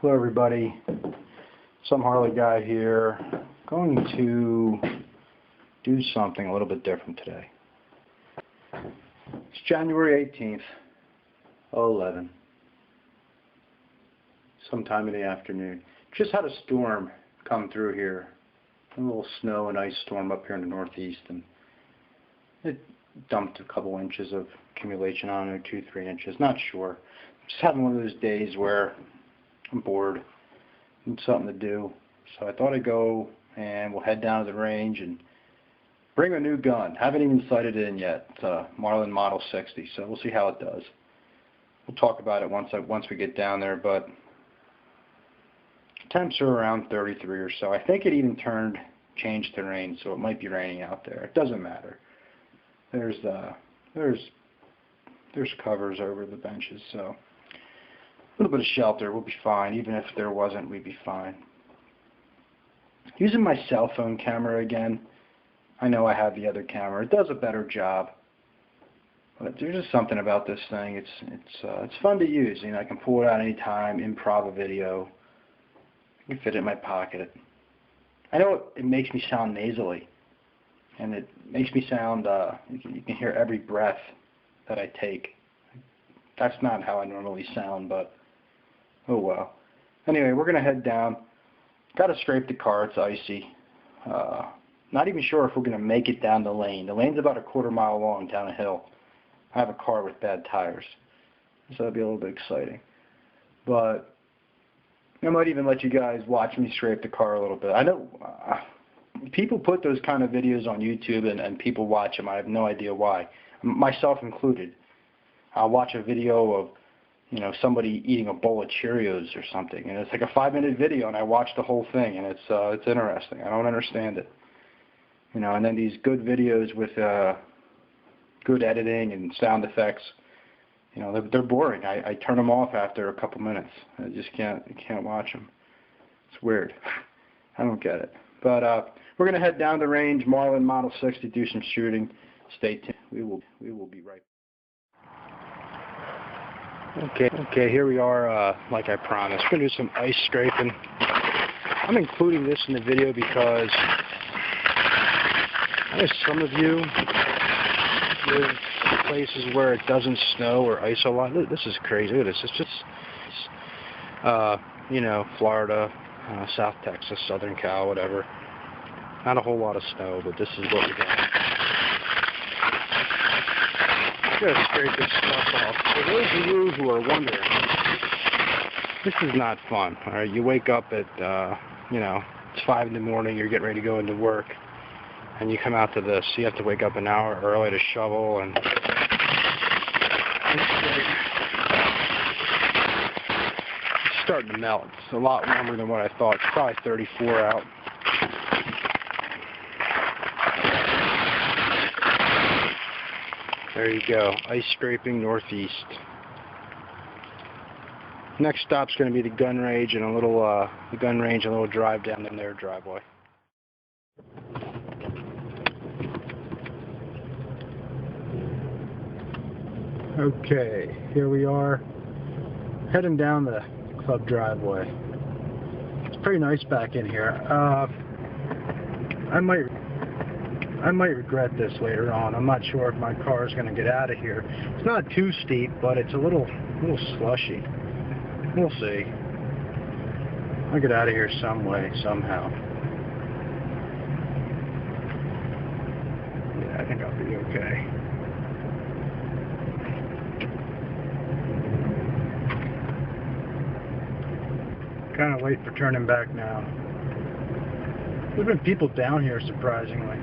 Hello everybody, some Harley guy here. Going to do something a little bit different today. It's January 18th, 2011, sometime in the afternoon. Just had a storm come through here, a little snow and ice storm up here in the northeast, and it dumped a couple inches of accumulation on it, 2-3 inches, not sure. Just having one of those days where I'm bored, need something to do, so I thought I'd go and we'll head down to the range and bring a new gun. Haven't even sighted it in yet. It's a Marlin Model 60, so we'll see how it does. We'll talk about it once we get down there, but temps are around 33 or so. I think it even changed to rain, so it might be raining out there. It doesn't matter. There's covers over the benches, so a little bit of shelter, we'll be fine. Even if there wasn't, we'd be fine. Using my cell phone camera again. I know I have the other camera. It does a better job, but there's just something about this thing. It's fun to use. You know, I can pull it out anytime, improv a video. I can fit it in my pocket. I know it makes me sound nasally, and it makes me sound. You can hear every breath that I take. That's not how I normally sound, but oh well. Anyway, we're going to head down. Got to scrape the car. It's icy. Not even sure if we're going to make it down the lane. The lane's about a quarter mile long down a hill. I have a car with bad tires, so that'll be a little bit exciting. But I might even let you guys watch me scrape the car a little bit. I know people put those kind of videos on YouTube and people watch them. I have no idea why, myself included. I'll watch a video of, you know, somebody eating a bowl of Cheerios or something, and it's like a 5-minute video, and I watch the whole thing, and it's interesting. I don't understand it, you know. And then these good videos with good editing and sound effects, you know, they're boring. I turn them off after a couple minutes. I just can't watch them. It's weird. I don't get it. But we're gonna head down the range, Marlin Model 60, do some shooting. Stay tuned. We will be right back. Okay, here we are, like I promised. We're going to do some ice scraping. I'm including this in the video because I know some of you live in places where it doesn't snow or ice a lot. Look, this is crazy. Look at this. It's just, you know, Florida, South Texas, Southern Cal, whatever. Not a whole lot of snow, but this is what we got. I'm going to scrape this stuff off. For those of you who are wondering, this is not fun. All right, you wake up at, you know, it's 5 in the morning, you're getting ready to go into work, and you come out to this. You have to wake up an hour early to shovel and scrape. It's starting to melt. It's a lot warmer than what I thought. It's probably 34 out. There you go, ice scraping northeast. Next stop's going to be the gun range and a little drive down in their driveway. Okay, here we are, heading down the club driveway. It's pretty nice back in here. I might regret this later on. I'm not sure if my car is going to get out of here. It's not too steep, but it's a little slushy. We'll see. I'll get out of here some way, somehow. Yeah, I think I'll be okay. Kind of late for turning back now. There's been people down here, surprisingly.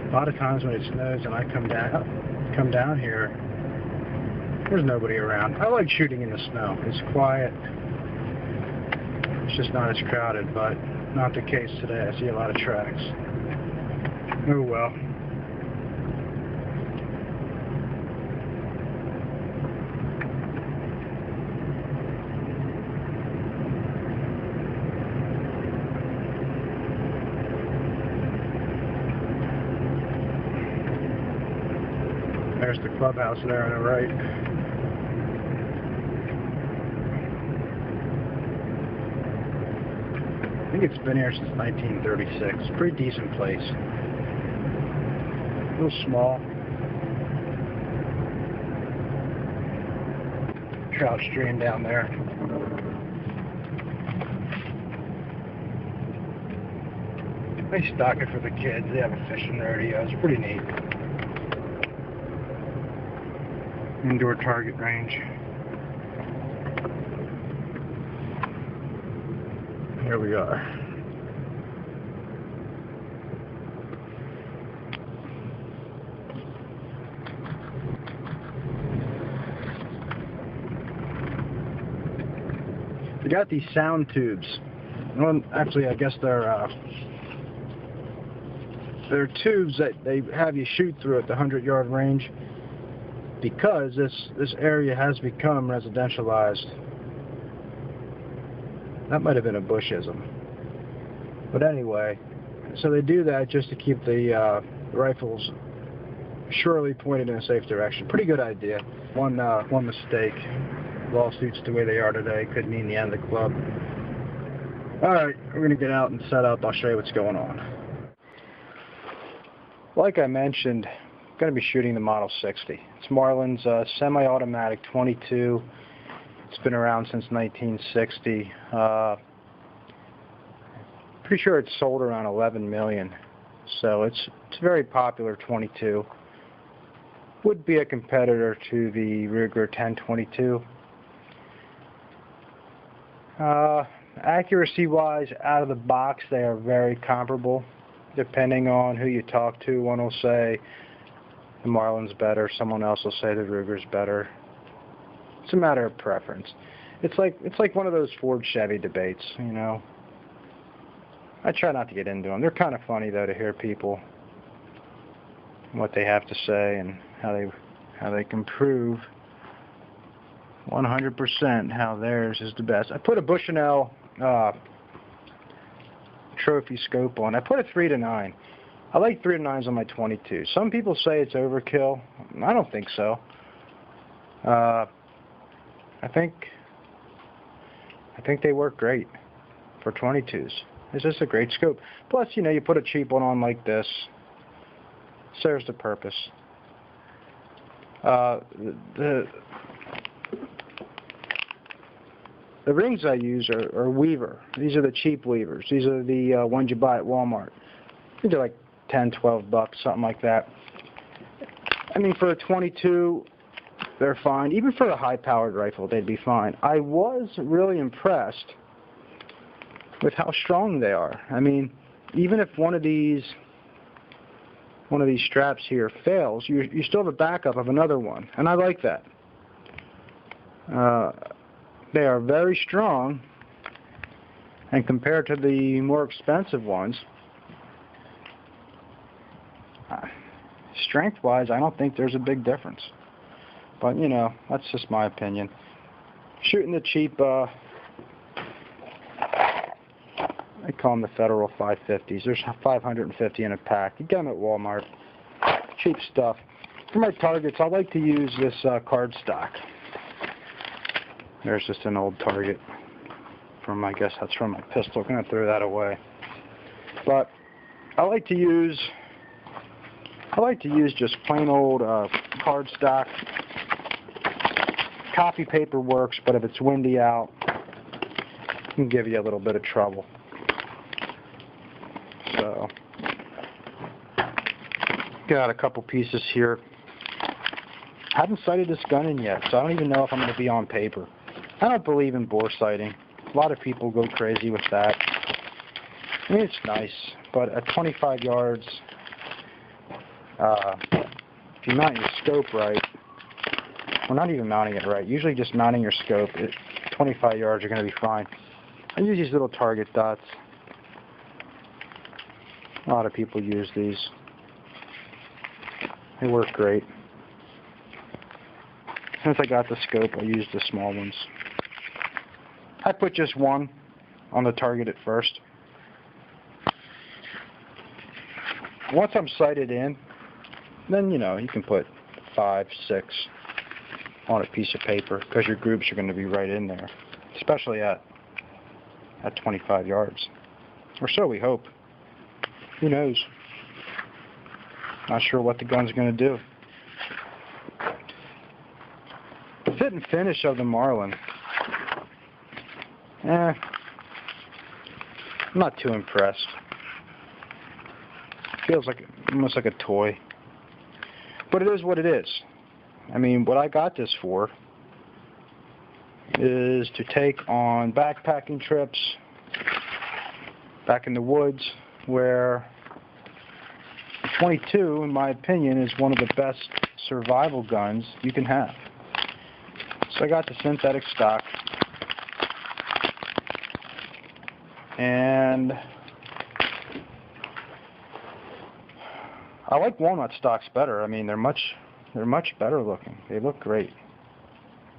A lot of times when it snows and I come down here, there's nobody around. I like shooting in the snow. It's quiet. It's just not as crowded, but not the case today. I see a lot of tracks. Oh well. There's the clubhouse there on the right. think it's been here since 1936. Pretty decent place. A little small. Trout stream down there. They stock it for the kids. They have a fishing area. It's pretty neat. Indoor target range. Here we are. They got these sound tubes. Well, actually, I guess they're tubes that they have you shoot through at the 100-yard range, because this area has become residentialized. That might have been a Bushism. But anyway, so they do that just to keep the rifles surely pointed in a safe direction. Pretty good idea. One mistake. Lawsuits the way they are today could mean the end of the club. Alright, we're going to get out and set up. I'll show you what's going on. Like I mentioned, I'm going to be shooting the Model 60. It's Marlin's semi-automatic 22. It's been around since 1960. Pretty sure it's sold around 11 million. So it's a very popular 22. Would be a competitor to the Ruger 1022. Accuracy-wise, out of the box, they are very comparable. Depending on who you talk to, one will say the Marlin's better, someone else will say the Ruger's better. It's a matter of preference. It's like one of those Ford-Chevy debates, you know. I try not to get into them. They're kind of funny, though, to hear people, what they have to say and how they can prove 100% how theirs is the best. I put a Bushnell trophy scope on. I put a 3-9. I like 3-9s on my 22. Some people say it's overkill. I don't think so. I think they work great for 22s. It's just a great scope. Plus, you know, you put a cheap one on like this. Serves the purpose. The rings I use are Weaver. These are the cheap Weavers. These are the ones you buy at Walmart. These are like 10, 12 bucks, something like that. I mean, for a 22, they're fine. Even for a high-powered rifle, they'd be fine. I was really impressed with how strong they are. I mean, even if one of these straps here fails, you still have a backup of another one, and I like that. They are very strong, and compared to the more expensive ones, strength-wise, I don't think there's a big difference. But, you know, that's just my opinion. Shooting the cheap, I call them the Federal 550s. There's 550 in a pack. You get them at Walmart. Cheap stuff. For my targets, I like to use this cardstock. There's just an old target from, I guess that's from my pistol. I'm going to throw that away. But I like to use just plain old cardstock. Copy paper works, but if it's windy out, it can give you a little bit of trouble. So, got a couple pieces here. Haven't sighted this gun in yet, so I don't even know if I'm going to be on paper. I don't believe in bore sighting. A lot of people go crazy with that. I mean, it's nice, but at 25 yards, if you mount your scope right, well, not even mounting it right, usually just mounting your scope, 25 yards are going to be fine. I use these little target dots. A lot of people use these. They work great. Since I got the scope, I used the small ones. I put just one on the target at first. Once I'm sighted in, then, you know, you can put 5, 6 on a piece of paper, because your groups are going to be right in there, especially at 25 yards. Or so we hope. Who knows? Not sure what the gun's going to do. The fit and finish of the Marlin. I'm not too impressed. Feels like almost like a toy. But it is what it is. I mean, what I got this for is to take on backpacking trips back in the woods, where 22, in my opinion, is one of the best survival guns you can have. So I got the synthetic stock, and I like walnut stocks better. I mean, they're much better looking. They look great.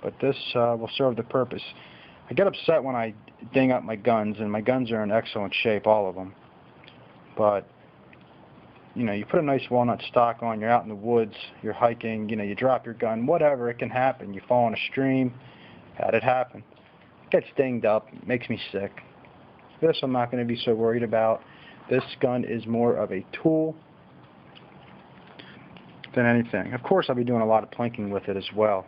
But this will serve the purpose. I get upset when I ding up my guns, and my guns are in excellent shape, all of them. But, you know, you put a nice walnut stock on, you're out in the woods, you're hiking, you know, you drop your gun, whatever, it can happen. You fall in a stream, had it happen. It gets dinged up, it makes me sick. This I'm not going to be so worried about. This gun is more of a tool than anything. Of course, I'll be doing a lot of plinking with it as well.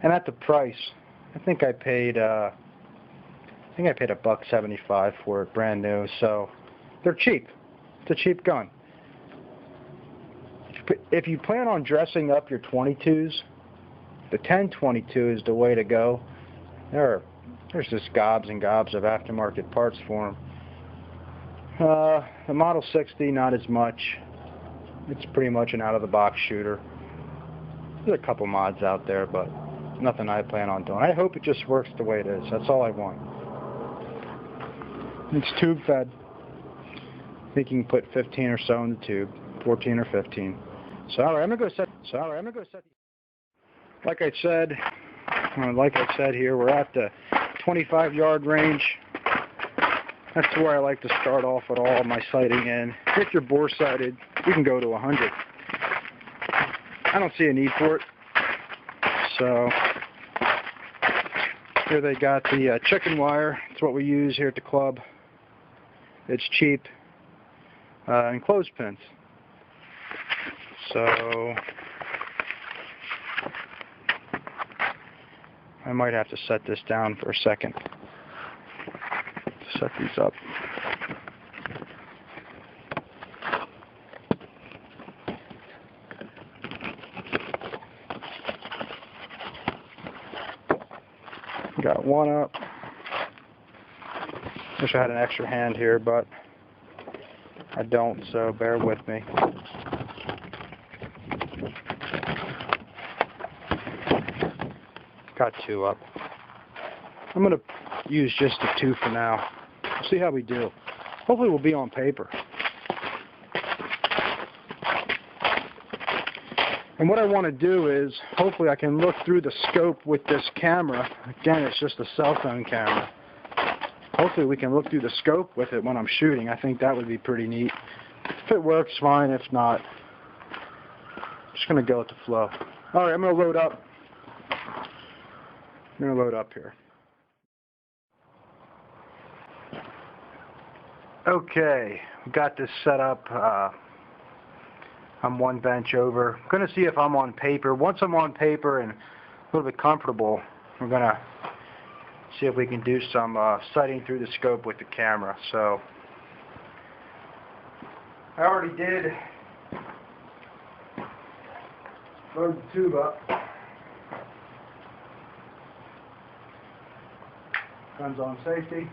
And at the price, I think I paid $1.75 for it, brand new. So they're cheap. It's a cheap gun. If you plan on dressing up your 22s, the 1022 is the way to go. There's just gobs and gobs of aftermarket parts for them. The Model 60, not as much. It's pretty much an out-of-the-box shooter. There's a couple mods out there, but nothing I plan on doing. I hope it just works the way it is. That's all I want. It's tube fed. I think you can put 15 or so in the tube, 14 or 15. So all right, I'm gonna go set. Like I said here, we're at the 25-yard range. That's where I like to start off with all my sighting in. If you're bore-sighted, you can go to 100. I don't see a need for it. So here they got the chicken wire. It's what we use here at the club. It's cheap. And clothespins. So I might have to set this down for a second. Set these up. Got one up. Wish I had an extra hand here, but I don't, so bear with me. Got two up. I'm going to use just the two for now. We'll see how we do. Hopefully we'll be on paper. And what I want to do is, hopefully I can look through the scope with this camera. Again, it's just a cell phone camera. Hopefully we can look through the scope with it when I'm shooting. I think that would be pretty neat. If it works, fine. If not, I'm just going to go with the flow. Alright, I'm going to load up. I'm going to load up here. Okay, got this set up. I'm one bench over. I'm going to see if I'm on paper. Once I'm on paper and a little bit comfortable, we're going to see if we can do some sighting through the scope with the camera. So I already did load the tube up. Guns on safety.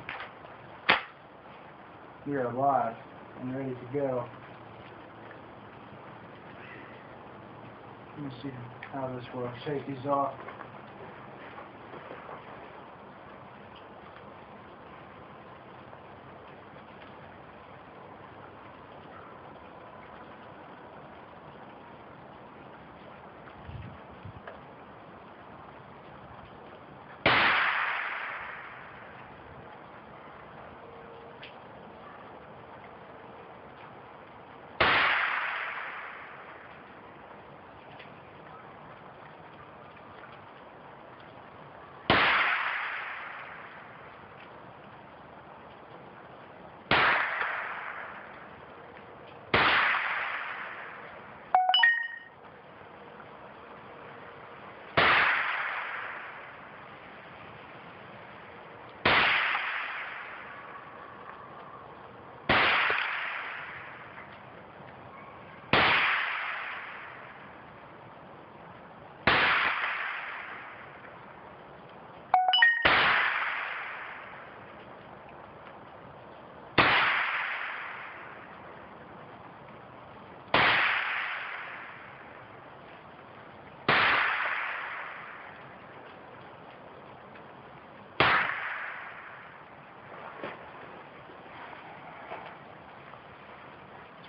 We are live and ready to go. Let me see how this works. Safety's off.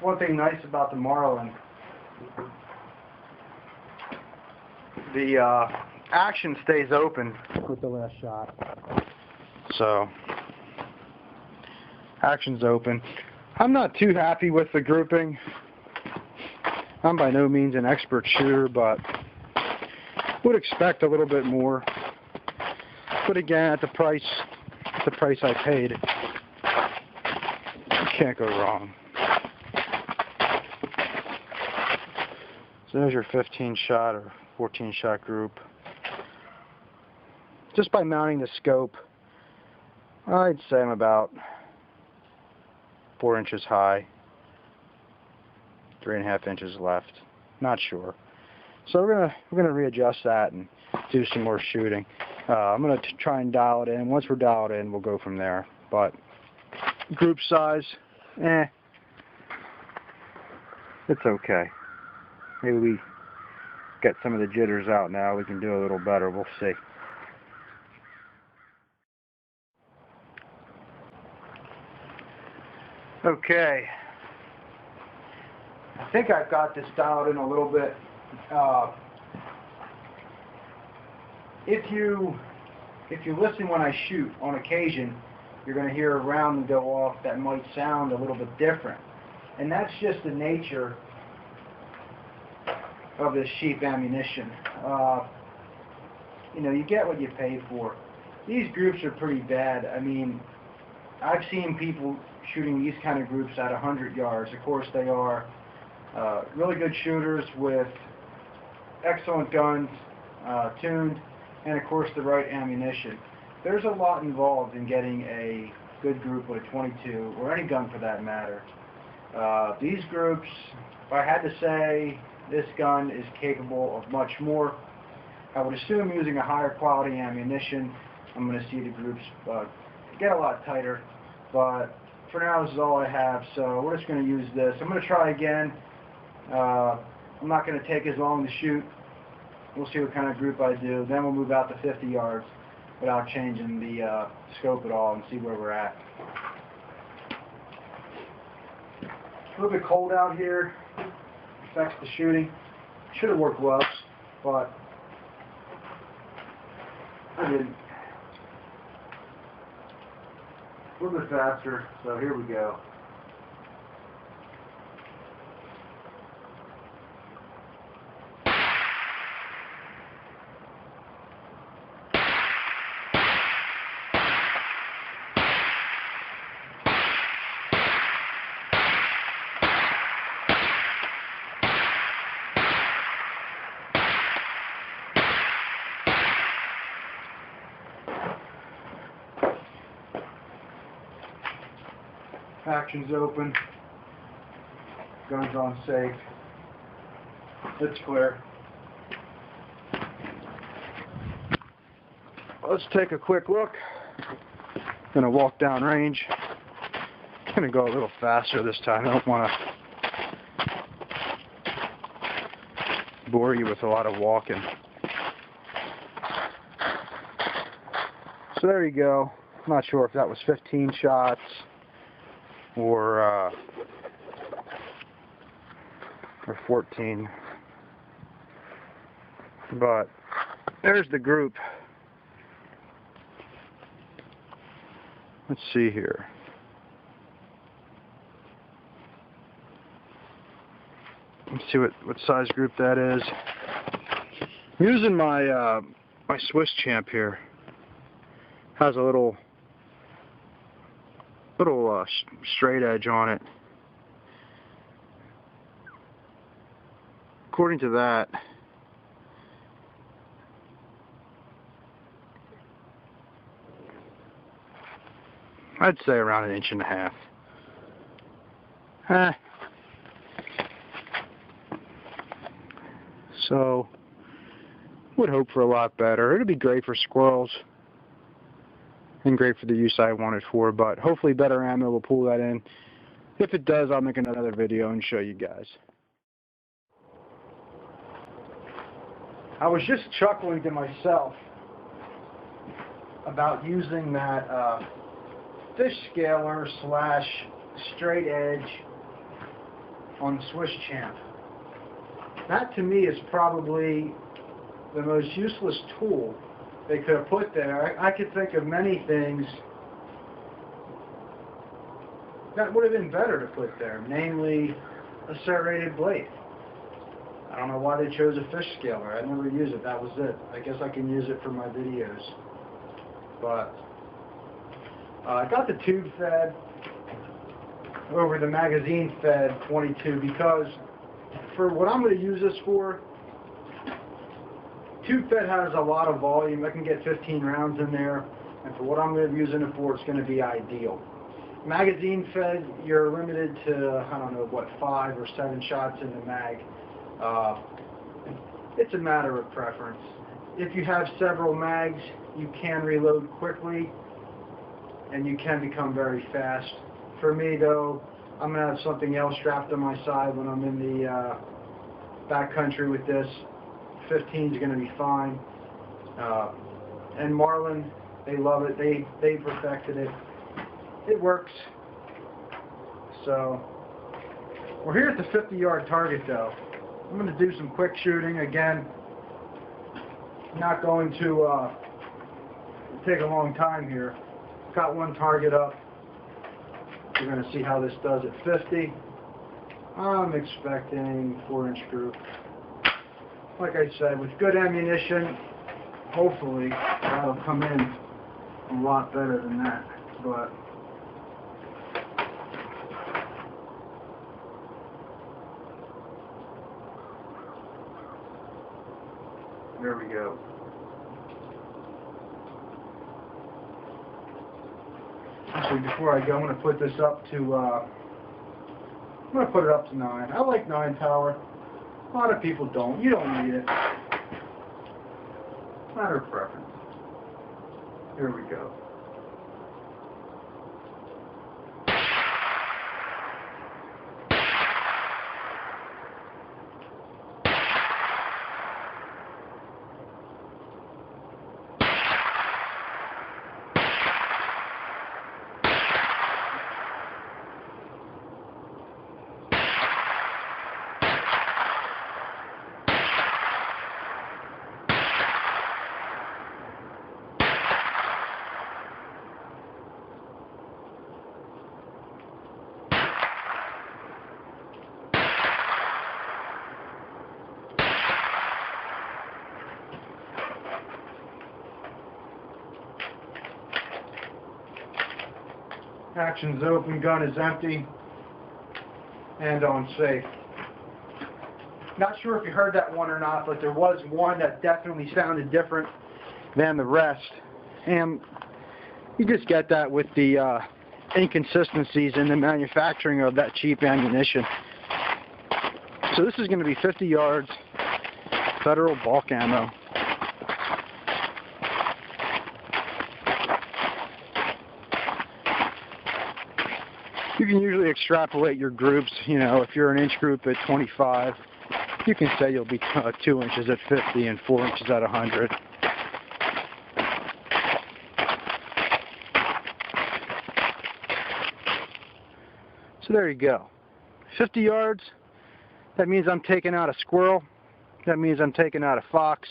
one thing nice about the Marlin. The action stays open with the last shot. So, action's open. I'm not too happy with the grouping. I'm by no means an expert shooter, but would expect a little bit more. But again, at the price I paid, you can't go wrong. So there's your 15 shot or 14 shot group. Just by mounting the scope, I'd say I'm about 4 inches high, 3.5 inches left. Not sure. So we're gonna readjust that and do some more shooting. I'm gonna try and dial it in. Once we're dialed in, we'll go from there. But group size, it's okay. Maybe we get some of the jitters out now. We can do a little better. We'll see. Okay. I think I've got this dialed in a little bit. If you listen when I shoot, on occasion, you're going to hear a round go off that might sound a little bit different. And that's just the nature of this cheap ammunition. You know, you get what you pay for. These groups are pretty bad. I mean, I've seen people shooting these kind of groups at 100 yards. Of course, they are really good shooters with excellent guns, tuned, and of course the right ammunition. There's a lot involved in getting a good group with a 22, or any gun for that matter. These groups, if I had to say this gun is capable of much more, I would assume using a higher quality ammunition, I'm going to see the groups get a lot tighter. But for now, this is all I have, so we're just going to use this. I'm going to try again. I'm not going to take as long to shoot. We'll see what kind of group I do. Then we'll move out to 50 yards without changing the scope at all and see where we're at. A little bit cold out here. Affects the shooting. Should have worked well, but I didn't. A little bit faster, so here we go. Action's open. Gun's on safe. It's clear. Let's take a quick look. Gonna walk down range. Gonna go a little faster this time. I don't want to bore you with a lot of walking. So there you go. I'm not sure if that was 15 shots or 14, but there's the group. Let's see here. Let's see what size group that is. I'm using my my Swiss Champ here. Has a little straight edge on it. According to that, I'd say around 1.5 inches. So, would hope for a lot better. It'd be great for squirrels and great for the use I want it for, but hopefully better ammo will pull that in. If it does, I'll make another video and show you guys. I was just chuckling to myself about using that fish scaler / straight edge on Swiss Champ. That to me is probably the most useless tool they could have put there. I could think of many things that would have been better to put there, namely a serrated blade. I don't know why they chose a fish scaler. I never use it. That was it. I guess I can use it for my videos. But I got the tube fed over the magazine fed 22 because for what I'm going to use this for, tube fed has a lot of volume. I can get 15 rounds in there, and for what I'm going to be using it for, it's going to be ideal. Magazine fed, you're limited to, I don't know, what, 5 or 7 shots in the mag. It's a matter of preference. If you have several mags, you can reload quickly, and you can become very fast. For me, though, I'm going to have something else strapped on my side when I'm in the backcountry with this. 15 is going to be fine. And Marlin, they love it. They perfected it. It works. So we're here at the 50-yard target, though. I'm going to do some quick shooting again. Not going to take a long time here. Got one target up. We're going to see how this does at 50. I'm expecting 4-inch group. Like I said, with good ammunition, hopefully that'll come in a lot better than that. But there we go. Actually, before I go, I'm going to put this up to, I'm going to put it up to 9. I like 9 power. A lot of people don't. You don't need it. Matter of preference. Here we go. Action's open, gun is empty, and on safe. Not sure if you heard that one or not, but there was one that definitely sounded different than the rest. And you just get that with the inconsistencies in the manufacturing of that cheap ammunition. So this is going to be 50 yards, federal bulk ammo. You can usually extrapolate your groups. You know, if you're an inch group at 25, you can say you'll be 2 inches at 50 and 4 inches at 100. So there you go. 50 yards, that means I'm taking out a squirrel. That means I'm taking out a fox,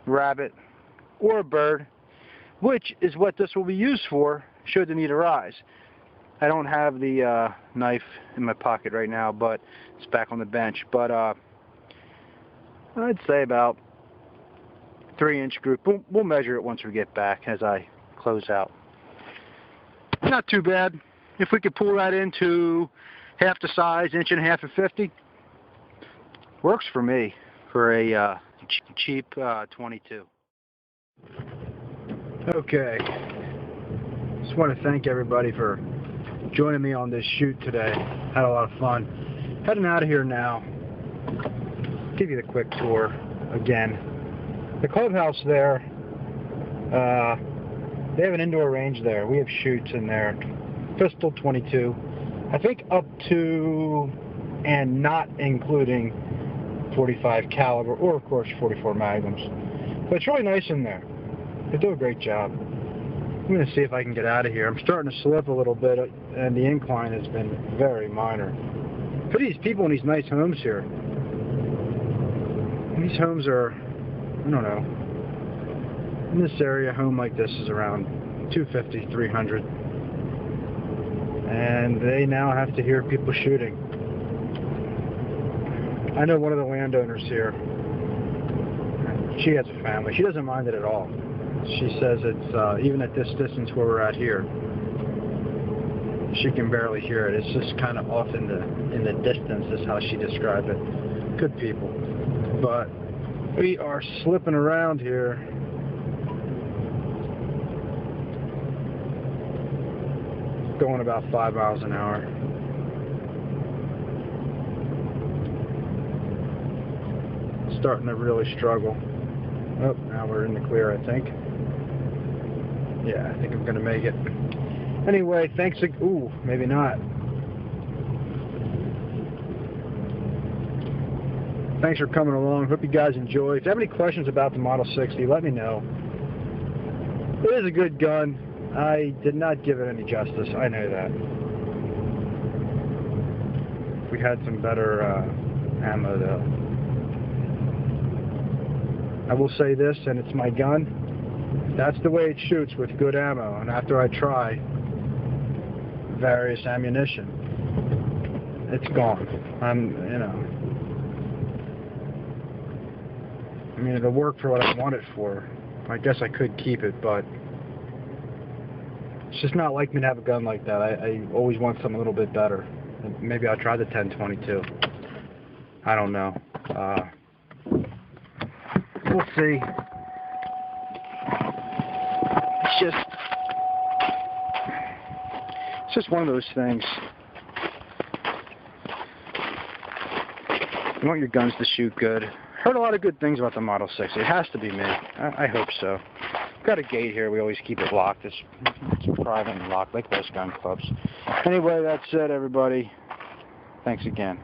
rabbit, or a bird, which is what this will be used for should the need arise. I don't have the knife in my pocket right now, but it's back on the bench. But I'd say about 3-inch group. We'll measure it once we get back as I close out. Not too bad. If we could pull that into half the size, 1.5 inches at 50, works for me for a cheap 22. Okay. Just want to thank everybody for joining me on this shoot today. Had a lot of fun. Heading out of here now. Give you the quick tour again. The clubhouse there, they have an indoor range there. We have shoots in there. Pistol 22. I think up to and not including 45 caliber or of course 44 magnums. But it's really nice in there. They do a great job. I'm going to see if I can get out of here. I'm starting to slip a little bit, and the incline has been very minor. for these people in these nice homes here. These homes are, I don't know, in this area, a home like this is around $250, $300, and they now have to hear people shooting. I know one of the landowners here. She has a family. She doesn't mind it at all. She says it's even at this distance where we're at here, she can barely hear it. It's just kind of off in the distance, is how she described it. Good people. But we are slipping around here. Going about 5 miles an hour. Starting to really struggle. Oh, now we're in the clear, I think. Yeah, I think I'm going to make it. Anyway, thanks. Ooh, maybe not. Thanks for coming along. Hope you guys enjoy. If you have any questions about the Model 60, let me know. It is a good gun. I did not give it any justice. I know that. We had some better ammo, though. I will say this, and it's my gun. That's the way it shoots, with good ammo. And after I try various ammunition, it's gone. You know. I mean, it'll work for what I want it for. I guess I could keep it, but it's just not like me to have a gun like that. I always want something a little bit better. Maybe I'll try the 1022. I don't know. We'll see. It's just one of those things. You want your guns to shoot good. Heard a lot of good things about the Model 60. It has to be me. I hope so. Got a gate here. We always keep it locked. It's private and locked, like most gun clubs. Anyway, that's it, everybody. Thanks again.